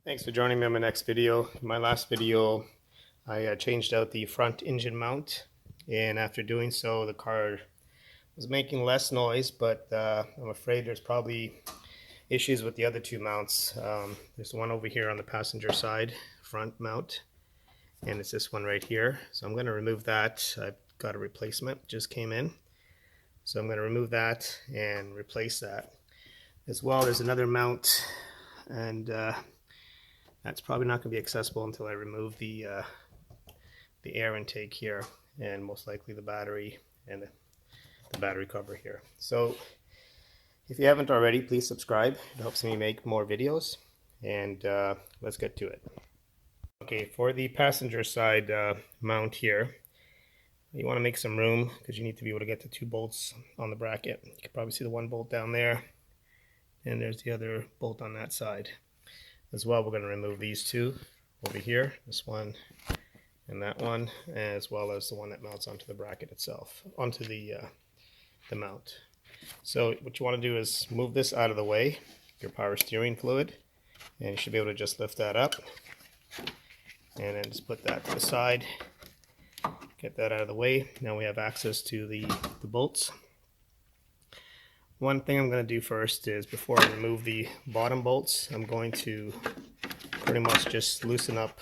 Thanks for joining me on my next video. In my last video, I changed out the front engine mount, and after doing so, the car was making less noise, but I'm afraid there's probably issues with the other two mounts. There's one over here on the passenger side, front mount, and it's this one right here. So I'm going to remove that. I've got a replacement, just came in. So I'm going to remove that and replace that. As well, there's another mount, and that's probably not going to be accessible until I remove the air intake here, and most likely the battery and the battery cover here. So if you haven't already, please subscribe. It helps me make more videos, and let's get to it. Okay, for the passenger side mount here, you want to make some room because you need to be able to get the two bolts on the bracket. You can probably see the one bolt down there, and there's the other bolt on that side. As well, we're going to remove these two over here, this one and that one, as well as the one that mounts onto the bracket itself, onto the mount. So what you want to do is move this out of the way, your power steering fluid, and you should be able to just lift that up, and then just put that to the side. Get that out of the way. Now we have access to the bolts. One thing I'm going to do first is, before I remove the bottom bolts, I'm going to pretty much just loosen up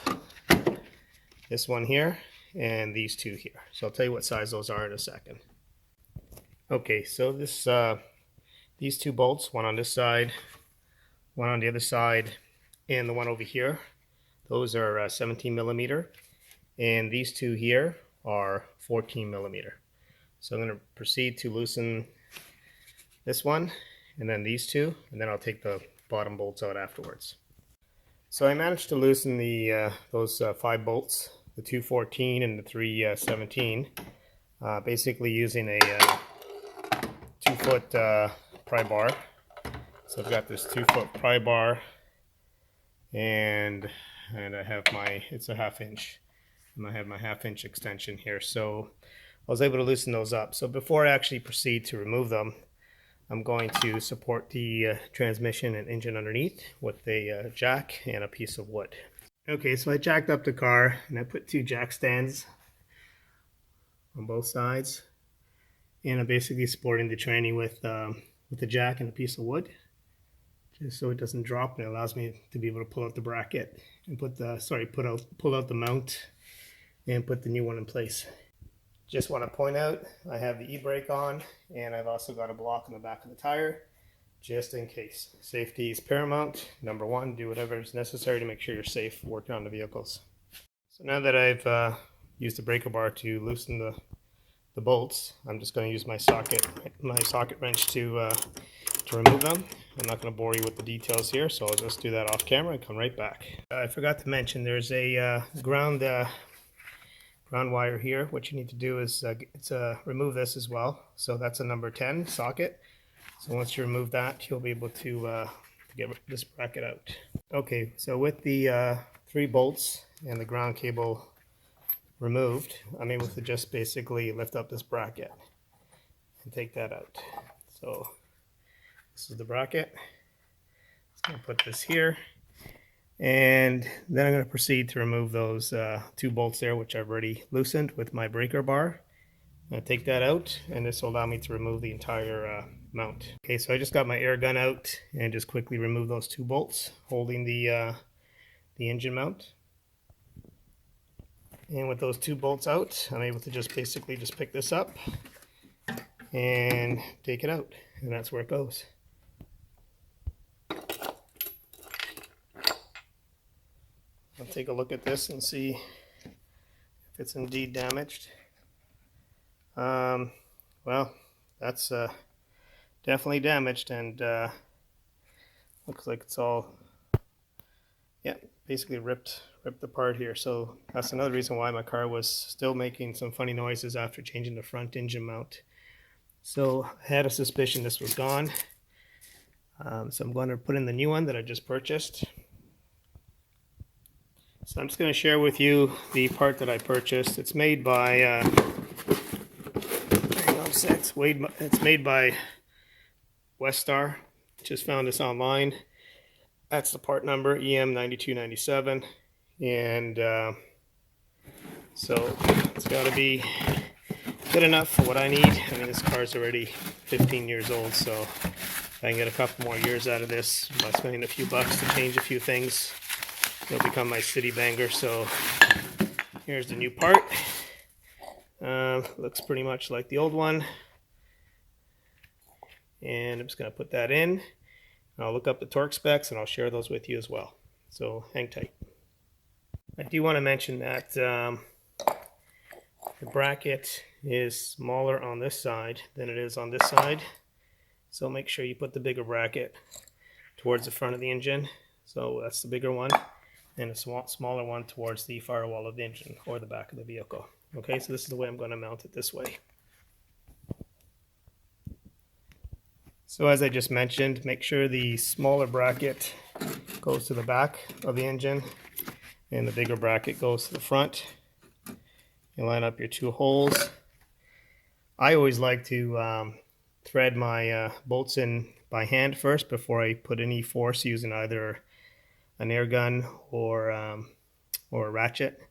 this one here and these two here. So I'll tell you what size those are in a second. Okay, so these two bolts, one on this side, one on the other side, and the one over here, those are 17 millimeter, and these two here are 14 millimeter. So I'm going to proceed to loosen this one and then these two, and then I'll take the bottom bolts out afterwards. So I managed to loosen those 5 bolts, the 214 and the 317, basically using a 2-foot pry bar. So I've got this 2-foot pry bar, and I have it's a 1/2 inch, and I have my 1/2 inch extension here. So I was able to loosen those up. So before I actually proceed to remove them, I'm going to support the transmission and engine underneath with a jack and a piece of wood. Okay, so I jacked up the car and I put 2 jack stands on both sides, and I'm basically supporting the tranny with the jack and a piece of wood, just so it doesn't drop, and it allows me to be able to pull out the bracket and pull out the mount and put the new one in place. Just want to point out, I have the e-brake on, and I've also got a block in the back of the tire, just in case. Safety is paramount. Number one, do whatever is necessary to make sure you're safe working on the vehicles. So now that I've used the breaker bar to loosen the bolts, I'm just going to use my socket wrench to remove them. I'm not going to bore you with the details here, so I'll just do that off camera and come right back. I forgot to mention, there's a ground wire here. What you need to do is remove this as well. So that's a number 10 socket. So once you remove that, you'll be able to get this bracket out. Okay, so with the 3 bolts and the ground cable removed, I'm able to just basically lift up this bracket and take that out. So this is the bracket. I'm going to put this here, and then I'm going to proceed to remove those 2 bolts there, which I've already loosened with my breaker bar. I'm going to take that out, and this will allow me to remove the entire mount. Okay, so I just got my air gun out and just quickly remove those 2 bolts holding the engine mount. And with those 2 bolts out, I'm able to just basically just pick this up and take it out, and that's where it goes. I'll take a look at this and see if it's indeed damaged. Well, that's definitely damaged, and looks like it's all, yeah, basically ripped apart here. So that's another reason why my car was still making some funny noises after changing the front engine mount. So I had a suspicion this was gone. So I'm going to put in the new one that I just purchased. So I'm just going to share with you the part that I purchased. It's made by it's made by Westar. Just found this online. That's the part number, EM9297. And so it's got to be good enough for what I need. I mean, this car's already 15 years old, so if I can get a couple more years out of this by spending a few bucks to change a few things, it'll become my city banger. So here's the new part. Looks pretty much like the old one. And I'm just going to put that in. I'll look up the torque specs and I'll share those with you as well. So hang tight. I do want to mention that the bracket is smaller on this side than it is on this side. So make sure you put the bigger bracket towards the front of the engine. So that's the bigger one, and a smaller one towards the firewall of the engine or the back of the vehicle. Okay, so this is the way I'm going to mount it this way. So as I just mentioned, make sure the smaller bracket goes to the back of the engine and the bigger bracket goes to the front. You line up your two holes. I always like to thread my bolts in by hand first before I put any force using either an air gun or a ratchet.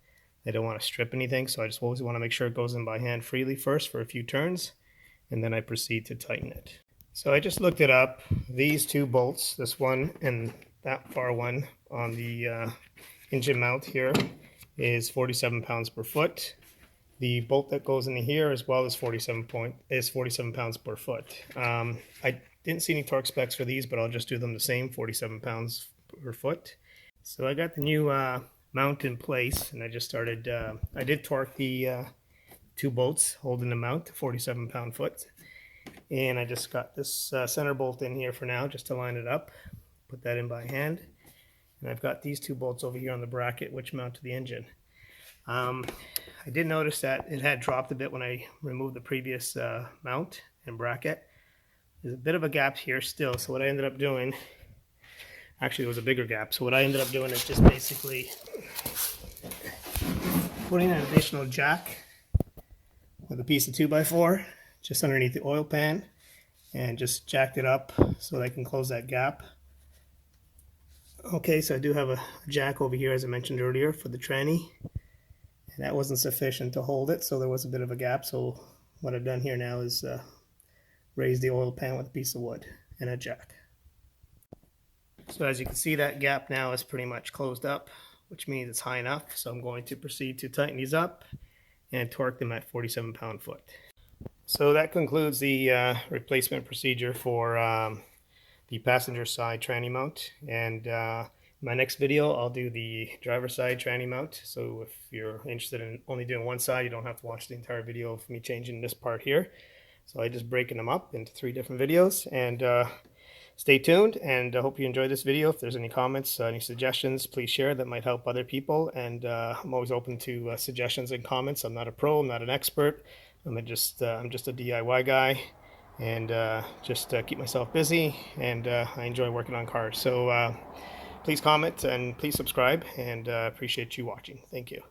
I don't want to strip anything, so I just always want to make sure it goes in by hand freely first for a few turns, and then I proceed to tighten it. So I just looked it up. These two bolts, this one and that far one on the engine mount here, is 47 pounds per foot. The bolt that goes into here as well is 47 pounds per foot. I didn't see any torque specs for these, but I'll just do them the same, 47 pounds per foot. So I got the new mount in place, and I just started, I did torque the two bolts holding the mount to 47 pound-foot. And I just got this center bolt in here for now, just to line it up. Put that in by hand. And I've got these two bolts over here on the bracket, which mount to the engine. I did notice that it had dropped a bit when I removed the previous mount and bracket. There's a bit of a gap here still, so what I ended up doing, actually it was a bigger gap, so what I ended up doing is just basically putting an additional jack with a piece of 2x4 just underneath the oil pan and just jacked it up so that I can close that gap. Okay, so I do have a jack over here, as I mentioned earlier, for the tranny. And that wasn't sufficient to hold it, so there was a bit of a gap. So what I've done here now is raise the oil pan with a piece of wood and a jack. So as you can see, that gap now is pretty much closed up, which means it's high enough. So I'm going to proceed to tighten these up and torque them at 47 pound-foot. So that concludes the replacement procedure for the passenger side tranny mount. And in my next video, I'll do the driver side tranny mount. So if you're interested in only doing one side, you don't have to watch the entire video of me changing this part here. So I just breaking them up into 3 different videos. And stay tuned, and I hope you enjoyed this video. If there's any comments, any suggestions, please share. That might help other people. And I'm always open to suggestions and comments. I'm not a pro, I'm not an expert. I'm just a DIY guy, and just keep myself busy, and I enjoy working on cars. So please comment and please subscribe, and appreciate you watching. Thank you.